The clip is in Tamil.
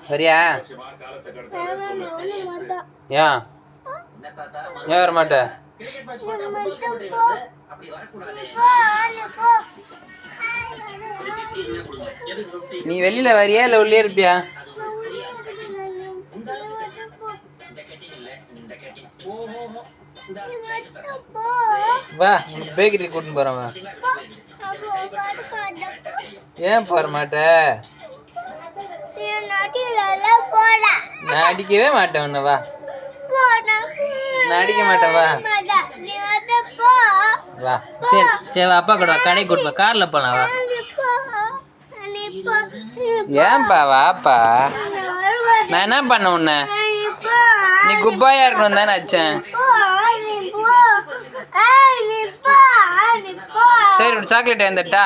வரியா? ஏன் ஏன் வர மாட்ட? நீ வெளியில வரியா இல்ல உள்ளே இருப்பியா? வா பேக்கரி கூட்டின்னு போறேன். வா. ஏன் போற மாட்ட? நான் அடிக்கவே மாட்டேன் உன்னை. வா, நான் அடிக்க மாட்டேன். வா வா. சரி சரி, அப்பா கூட கடை கூட்டு கார்ல போலாம். வா. ஏன்பா? வாப்பா. நான் என்ன பண்ண உன்னை? நீ குப்பாயா இருக்கணும் தானே அச்சேன். சரி, சாக்லேட் வந்துட்டா?